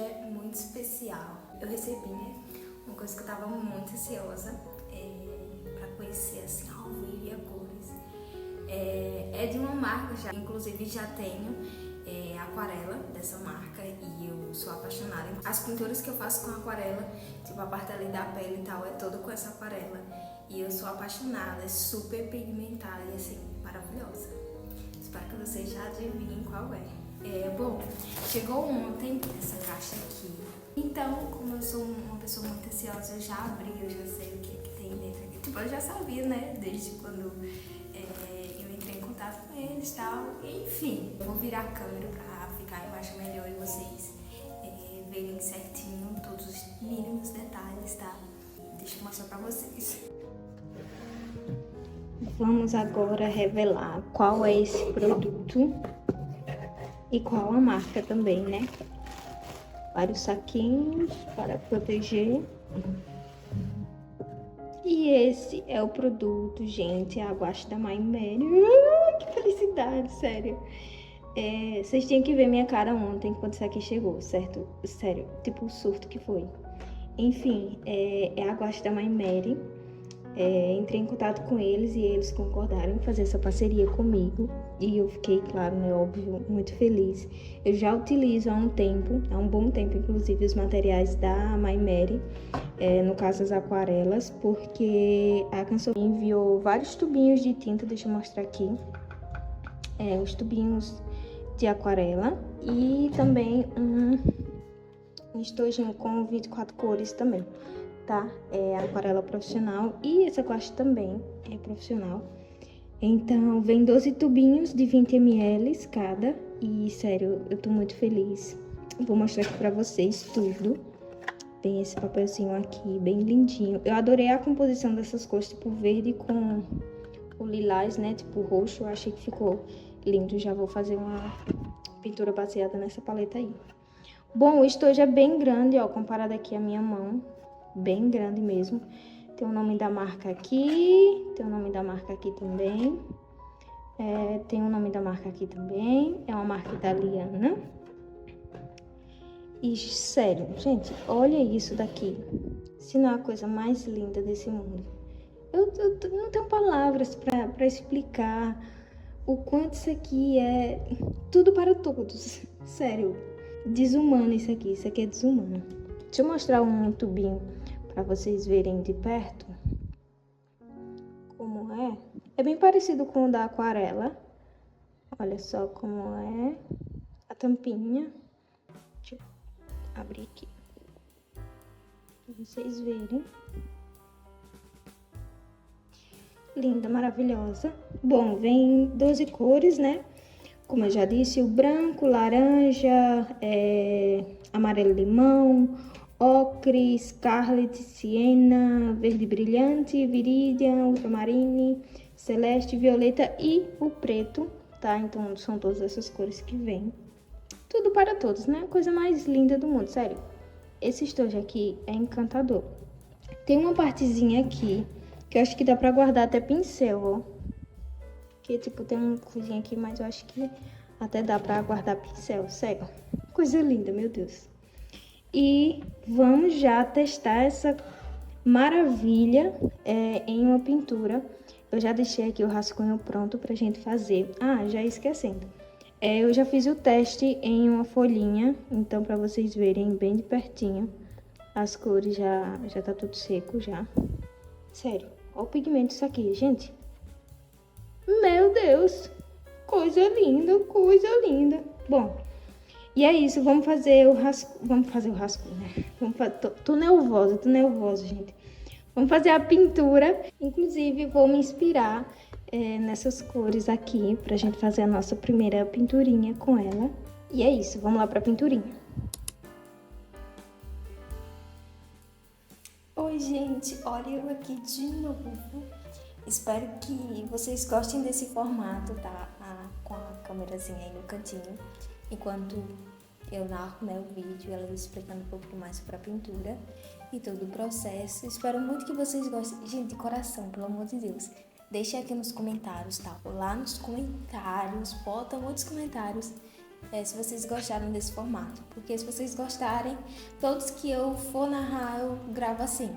é muito especial. Eu recebi, né, uma coisa que eu tava muito ansiosa pra conhecer, assim, ao vivo e a cores. É de uma marca já, inclusive já tenho aquarela dessa marca e eu sou apaixonada. As pinturas que eu faço com aquarela, tipo a parte ali da pele e tal, é toda com essa aquarela. E eu sou apaixonada, é super pigmentada e assim, maravilhosa. Espero que vocês já adivinhem qual é. Bom, chegou ontem essa caixa aqui. Então, como eu sou uma pessoa muito ansiosa, eu já abri, eu já sei o que tem dentro aqui. Tipo, eu já sabia, né, desde quando eu entrei em contato com eles e tal. Enfim, eu vou virar a câmera pra ficar, eu acho melhor, e vocês verem certinho todos os mínimos detalhes, tá? Deixa eu mostrar pra vocês. Vamos agora revelar qual é esse produto e qual a marca também, né? Vários saquinhos para proteger. E esse é o produto, gente, a guache da My Mary. Que felicidade, sério. Vocês tinham que ver minha cara ontem quando isso aqui chegou, certo? Sério, tipo o surto que foi. Enfim, é a guache da My Mary. Entrei em contato com eles e eles concordaram em fazer essa parceria comigo. E eu fiquei, claro, né, óbvio, muito feliz. Eu já utilizo há um bom tempo, inclusive, os materiais da My Mary, no caso as aquarelas, porque a Canção enviou vários tubinhos de tinta, deixa eu mostrar aqui. Os tubinhos de aquarela e também um estojinho com 24 cores também. Tá? É aquarela profissional e essa guache também é profissional. Então, vem 12 tubinhos de 20 ml cada e, sério, eu tô muito feliz. Vou mostrar aqui pra vocês tudo. Tem esse papelzinho aqui, bem lindinho. Eu adorei a composição dessas cores, tipo verde com o lilás, né? Tipo roxo, eu achei que ficou lindo. Já vou fazer uma pintura baseada nessa paleta aí. Bom, o estojo é bem grande, ó, comparado aqui à minha mão. Bem grande mesmo. Tem o nome da marca aqui. Tem o nome da marca aqui também. Tem o nome da marca aqui também. É uma marca italiana. E, sério, gente, olha isso daqui. Se não é a coisa mais linda desse mundo. Eu não tenho palavras pra explicar o quanto isso aqui é tudo para todos. Sério, desumano isso aqui. Isso aqui é desumano. Deixa eu mostrar um tubinho para vocês verem de perto como é. É bem parecido com o da aquarela. Olha só como é a tampinha. Deixa eu abrir aqui para vocês verem. Linda, maravilhosa. Bom, vem 12 cores, né? Como eu já disse, o branco, laranja, amarelo-limão, ocre, scarlet, siena, verde brilhante, viridian, ultramarine, celeste, violeta e o preto, tá? Então, são todas essas cores que vêm. Tudo para todos, né? Coisa mais linda do mundo, sério. Esse estojo aqui é encantador. Tem uma partezinha aqui que eu acho que dá pra guardar até pincel, ó. Que, tipo, tem uma coisinha aqui, mas eu acho que até dá pra guardar pincel, sério. Coisa linda, meu Deus. E vamos já testar essa maravilha em uma pintura. Eu já deixei aqui o rascunho pronto pra gente fazer. Ah, já esquecendo. Eu já fiz o teste em uma folhinha, então pra vocês verem bem de pertinho. As cores já tá tudo seco já. Sério, olha o pigmento isso aqui, gente. Meu Deus, coisa linda, coisa linda. Bom, e é isso, vamos fazer o rascunho, né? Tô nervosa, gente. Vamos fazer a pintura. Inclusive, vou me inspirar nessas cores aqui pra gente fazer a nossa primeira pinturinha com ela. E é isso, vamos lá pra pinturinha. Oi, gente, olha eu aqui de novo. Espero que vocês gostem desse formato, tá? Com a câmerazinha aí no cantinho. Enquanto eu narro, né, o vídeo, ela explicando um pouco mais sobre a pintura e todo o processo. Espero muito que vocês gostem. Gente, de coração, pelo amor de Deus. Deixem aqui nos comentários, tá? Lá nos comentários, bota muitos comentários se vocês gostaram desse formato. Porque se vocês gostarem, todos que eu for narrar, eu gravo assim.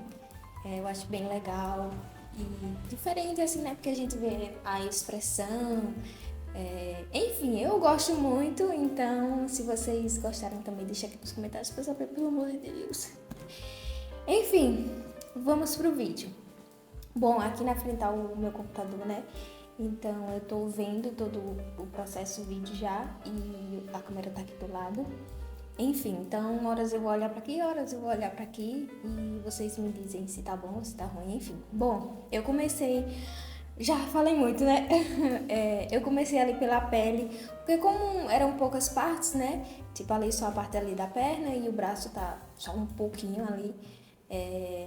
Eu acho bem legal e diferente assim, né? Porque a gente vê a expressão. Enfim, eu gosto muito, então se vocês gostaram também, deixa aqui nos comentários pra eu saber, pelo amor de Deus. Enfim, vamos pro vídeo. Bom, aqui na frente tá o meu computador, né? Então eu tô vendo todo o processo vídeo já e a câmera tá aqui do lado. Enfim, então horas eu vou olhar pra aqui, horas eu vou olhar pra aqui e vocês me dizem se tá bom ou se tá ruim, enfim. Bom, eu comecei, já falei muito, né? Eu comecei ali pela pele, porque como eram poucas partes, né? Tipo ali só a parte ali da perna e o braço tá só um pouquinho ali.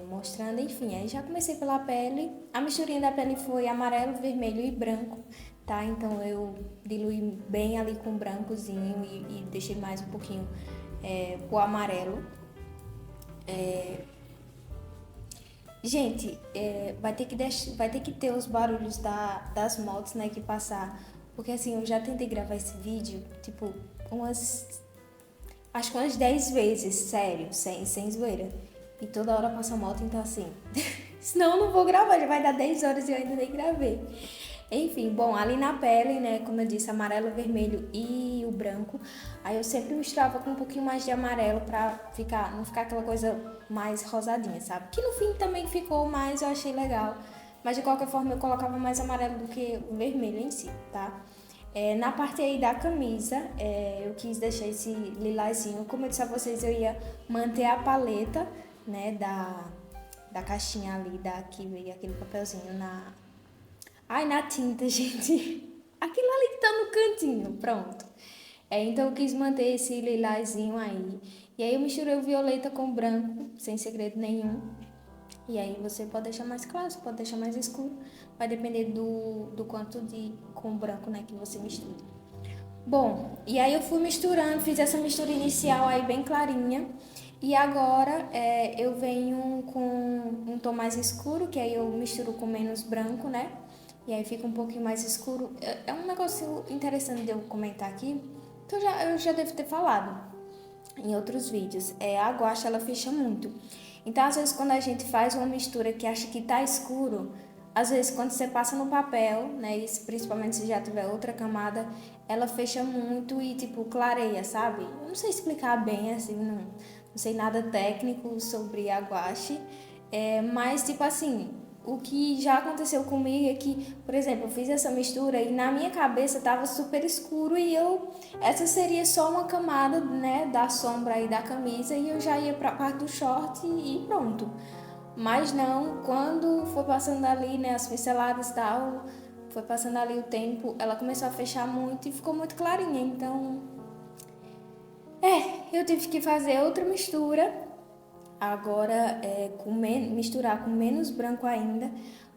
Mostrando, enfim, aí já comecei pela pele. A misturinha da pele foi amarelo, vermelho e branco, tá? Então eu diluí bem ali com o brancozinho e deixei mais um pouquinho pro amarelo. Gente, vai ter que ter os barulhos das motos, né, que passar, porque assim, eu já tentei gravar esse vídeo, tipo, acho que umas 10 vezes, sério, sem zoeira. E toda hora passa moto, então assim, senão eu não vou gravar, já vai dar 10 horas e eu ainda nem gravei. Enfim, bom, ali na pele, né, como eu disse, amarelo, vermelho e o branco, aí eu sempre misturava com um pouquinho mais de amarelo pra não ficar aquela coisa mais rosadinha, sabe? Que no fim também ficou mais, eu achei legal, mas de qualquer forma eu colocava mais amarelo do que o vermelho em si, tá? Na parte aí da camisa, eu quis deixar esse lilazinho, como eu disse a vocês, eu ia manter a paleta, né, da caixinha ali, que veio aquele papelzinho na tinta, gente. Aquilo ali que tá no cantinho, pronto. Então eu quis manter esse lilazinho aí. E aí eu misturei o violeta com o branco, sem segredo nenhum. E aí você pode deixar mais claro, você pode deixar mais escuro. Vai depender do quanto com branco, né, que você mistura. Bom, e aí eu fui misturando, fiz essa mistura inicial aí bem clarinha. E agora eu venho com um tom mais escuro, que aí eu misturo com menos branco, né? E aí fica um pouquinho mais escuro. É um negócio interessante de eu comentar aqui, que eu já devo ter falado em outros vídeos. A guache, ela fecha muito. Então, às vezes, quando a gente faz uma mistura que acha que tá escuro, às vezes, quando você passa no papel, né, e principalmente se já tiver outra camada, ela fecha muito e, tipo, clareia, sabe? Eu não sei explicar bem, assim, não sei nada técnico sobre a guache, mas, tipo assim, o que já aconteceu comigo é que, por exemplo, eu fiz essa mistura e na minha cabeça tava super escuro e essa seria só uma camada, né, da sombra aí da camisa e eu já ia pra parte do short e pronto. Mas não, quando foi passando ali, né, as pinceladas e tal, foi passando ali o tempo, ela começou a fechar muito e ficou muito clarinha, então eu tive que fazer outra mistura, agora misturar com menos branco ainda,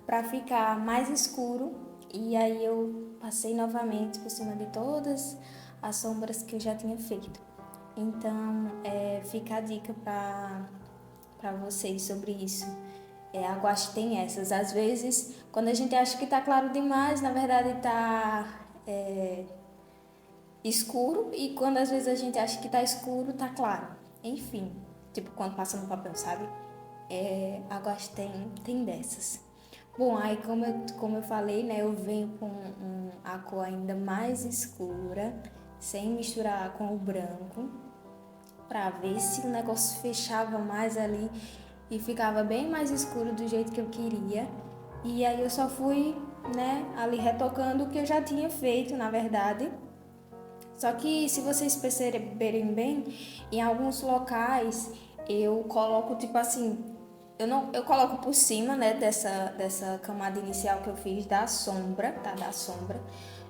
para ficar mais escuro. E aí eu passei novamente por cima de todas as sombras que eu já tinha feito. Então, fica a dica para vocês sobre isso. A guache tem essas. Às vezes, quando a gente acha que tá claro demais, na verdade tá escuro, e quando às vezes a gente acha que tá escuro, tá claro. Enfim, tipo quando passa no papel, sabe? A guache tem dessas. Bom, aí como eu falei, né, eu venho com a cor ainda mais escura, sem misturar com o branco, pra ver se o negócio fechava mais ali e ficava bem mais escuro do jeito que eu queria. E aí eu só fui, né, ali retocando o que eu já tinha feito, na verdade. Só que se vocês perceberem bem, em alguns locais eu coloco tipo assim, eu coloco por cima, né, dessa camada inicial que eu fiz da sombra, tá, da sombra.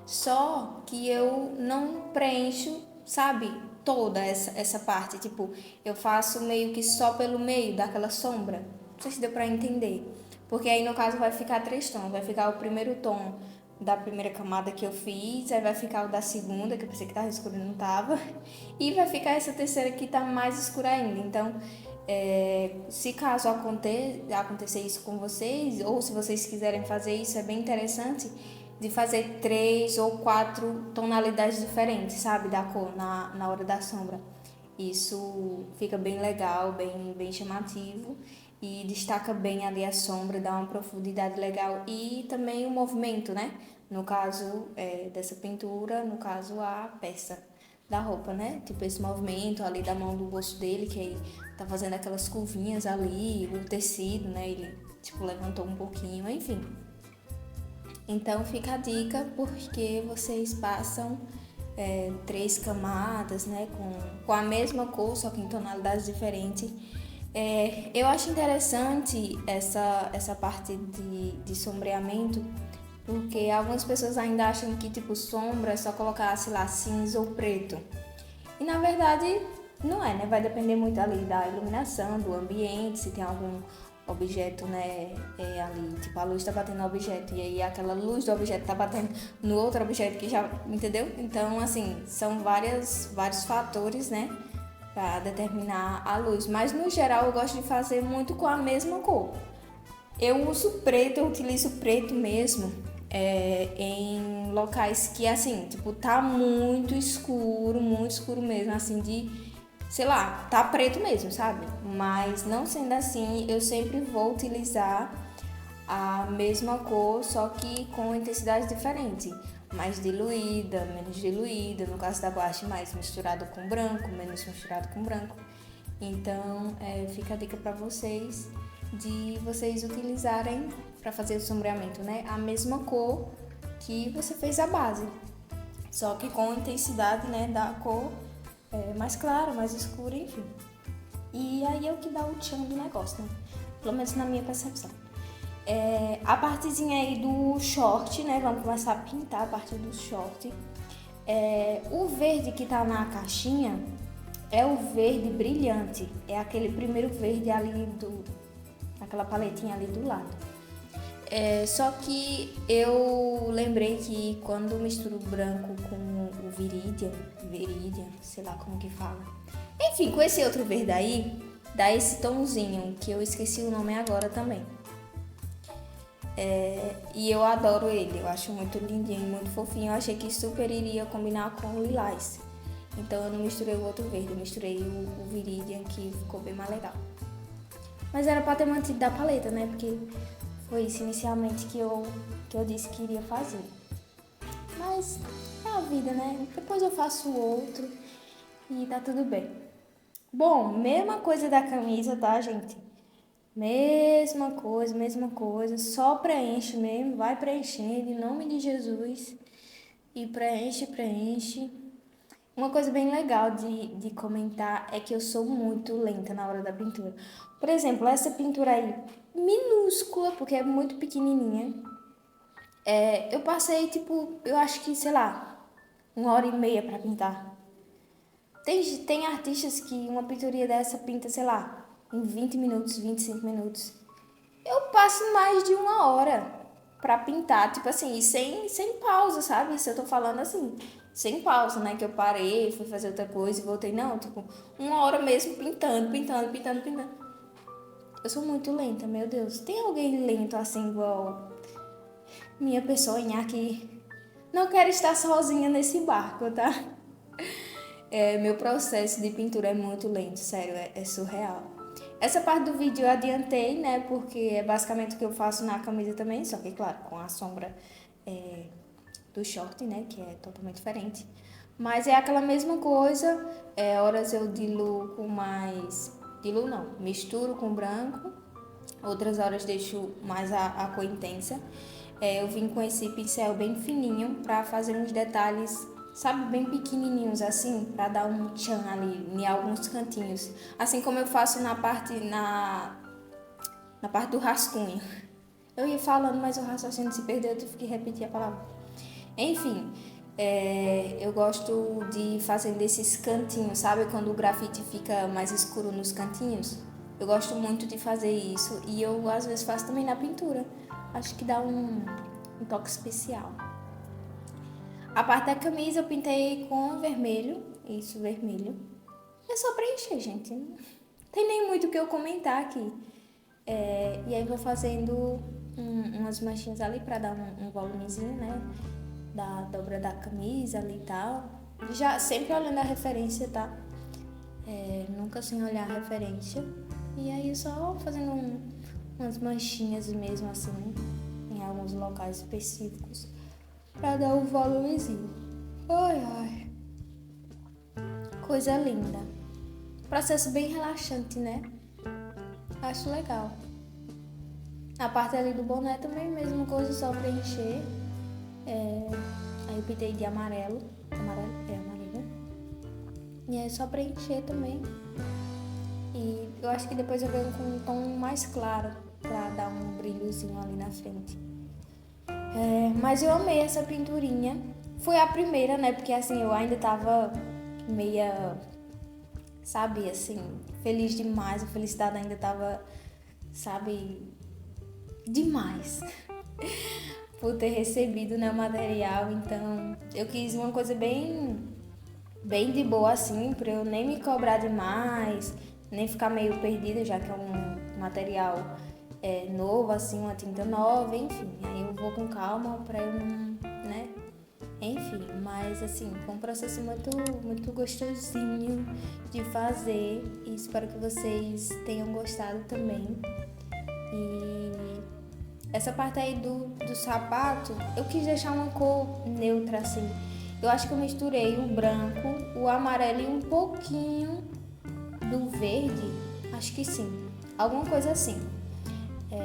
Só que eu não preencho, sabe, toda essa parte, tipo, eu faço meio que só pelo meio daquela sombra. Não sei se deu pra entender. Porque aí no caso vai ficar 3 tons, vai ficar o primeiro tom da primeira camada que eu fiz, aí vai ficar o da segunda, que eu pensei que tava escuro e não tava, e vai ficar essa terceira que tá mais escura ainda. Então, se caso acontecer isso com vocês, ou se vocês quiserem fazer isso, é bem interessante, de fazer 3 ou 4 tonalidades diferentes, sabe, da cor na hora da sombra. Isso fica bem legal, bem chamativo e destaca bem ali a sombra, dá uma profundidade legal e também o movimento, né? No caso dessa pintura, no caso a peça da roupa, né? Tipo esse movimento ali da mão do bolso dele, que aí tá fazendo aquelas curvinhas ali, o tecido, né? Ele tipo levantou um pouquinho, enfim. Então fica a dica porque vocês passam 3 camadas, né, com a mesma cor, só que em tonalidades diferentes. Eu acho interessante essa parte de sombreamento, porque algumas pessoas ainda acham que tipo sombra é só colocar, sei lá, cinza ou preto. E na verdade não é, né? Vai depender muito ali da iluminação, do ambiente, se tem algum objeto, né, ali, tipo a luz tá batendo no objeto e aí aquela luz do objeto tá batendo no outro objeto que já, entendeu? Então, assim, são vários fatores, né, para determinar a luz, mas no geral eu gosto de fazer muito com a mesma cor. Eu uso preto, eu utilizo preto mesmo em locais que, assim, tipo, tá muito escuro mesmo, assim, sei lá, tá preto mesmo, sabe? Mas não sendo assim, eu sempre vou utilizar a mesma cor, só que com intensidade diferente. Mais diluída, menos diluída, no caso da guache mais misturado com branco, menos misturado com branco. Então, fica a dica para vocês de vocês utilizarem para fazer o sombreamento, né? A mesma cor que você fez a base, só que com intensidade, né, da cor mais clara, mais escura, enfim. E aí é o que dá o tchan do negócio, né? Pelo menos na minha percepção. A partezinha aí do short, né? Vamos começar a pintar a parte do short. O verde que tá na caixinha é o verde brilhante. É aquele primeiro verde ali naquela paletinha ali do lado. Só que eu lembrei que quando misturo o branco com o Viridian, sei lá como que fala. Enfim, com esse outro verde aí, dá esse tomzinho, que eu esqueci o nome agora também. E eu adoro ele, eu acho muito lindinho, muito fofinho. Eu achei que super iria combinar com o lilás. Então eu não misturei o outro verde, eu misturei o Viridian, que ficou bem mais legal. Mas era pra ter mantido da paleta, né? Porque foi isso inicialmente que eu disse que iria fazer. Mas é a vida, né? Depois eu faço outro e tá tudo bem. Bom, mesma coisa da camisa, tá, gente? Mesma coisa. Só preenche mesmo, vai preenchendo em nome de Jesus. E preenche. Uma coisa bem legal de comentar é que eu sou muito lenta na hora da pintura. Por exemplo, essa pintura aí, minúscula, porque é muito pequenininha. Eu passei, tipo, eu acho que, sei lá, 1h30 pra pintar. Tem artistas que uma pinturinha dessa pinta, sei lá, em 20 minutos, 25 minutos. Eu passo mais de 1 hora pra pintar, tipo assim, sem pausa, sabe? Isso eu tô falando assim, sem pausa, né? Que eu parei, fui fazer outra coisa e voltei. Não, tipo, 1 hora mesmo pintando. Eu sou muito lenta, meu Deus. Tem alguém lento assim, igual minha pessoinha aqui? Não quero estar sozinha nesse barco, tá? Meu processo de pintura é muito lento, sério, é surreal. Essa parte do vídeo eu adiantei, né? Porque é basicamente o que eu faço na camisa também, só que, claro, com a sombra do short, né? Que é totalmente diferente. Mas é aquela mesma coisa, horas eu diluo com mais... Diluo não, misturo com branco, outras horas deixo mais a cor intensa. Eu vim com esse pincel bem fininho pra fazer uns detalhes, sabe, bem pequenininhos assim, pra dar um tchan ali em alguns cantinhos. Assim como eu faço na parte do rascunho. Eu ia falando, mas o raciocínio se perdeu, eu tive que repetir a palavra. Enfim, eu gosto de fazer desses cantinhos, sabe? Quando o grafite fica mais escuro nos cantinhos. Eu gosto muito de fazer isso e eu às vezes faço também na pintura. Acho que dá um toque especial. A parte da camisa eu pintei com vermelho, isso, vermelho. É só preencher, gente. Não tem nem muito o que eu comentar aqui. E aí vou fazendo umas manchinhas ali pra dar um volumezinho, né? Da dobra da camisa ali e tal. Já sempre olhando a referência, tá? Nunca sem olhar a referência. E aí só fazendo umas manchinhas mesmo assim, em alguns locais específicos, pra dar um volumezinho. Ai, ai. Coisa linda. Processo bem relaxante, né? Acho legal. A parte ali do boné também, mesma coisa, só preencher. Aí eu pintei de amarelo. Amarelo. E é só preencher também. E eu acho que depois eu venho com um tom mais claro pra dar um brilhozinho ali na frente. Mas eu amei essa pinturinha. Foi a primeira, né? Porque assim, eu ainda tava meia, sabe, assim, feliz demais. A felicidade ainda tava, sabe, demais por ter recebido, né, o material. Então eu quis uma coisa bem de boa assim, pra eu nem me cobrar demais, nem ficar meio perdida, já que é um material novo, assim, uma tinta nova, enfim. Aí eu vou com calma pra eu não, né? Enfim, mas assim, foi um processo muito, muito gostosinho de fazer e espero que vocês tenham gostado também. E essa parte aí do sapato, eu quis deixar uma cor neutra, assim. Eu acho que eu misturei o branco, o amarelo e um pouquinho do verde. Acho que sim. Alguma coisa assim.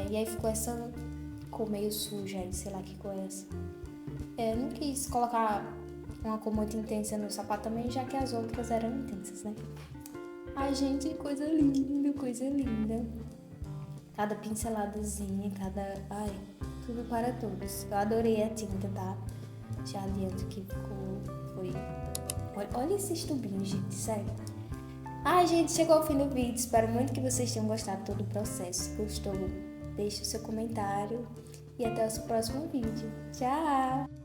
E aí ficou essa cor meio suja aí, sei lá que cor é essa. Não quis colocar uma cor muito intensa no sapato também, já que as outras eram intensas, né? Ai, gente, coisa linda, coisa linda. Cada pinceladazinha, Ai, tudo para todos. Eu adorei a tinta, tá? Já adianto que foi... Olha esses tubinhos, gente, sério. Ai, gente, chegou ao fim do vídeo. Espero muito que vocês tenham gostado de todo o processo. Se gostou, deixe o seu comentário. E até o próximo vídeo. Tchau!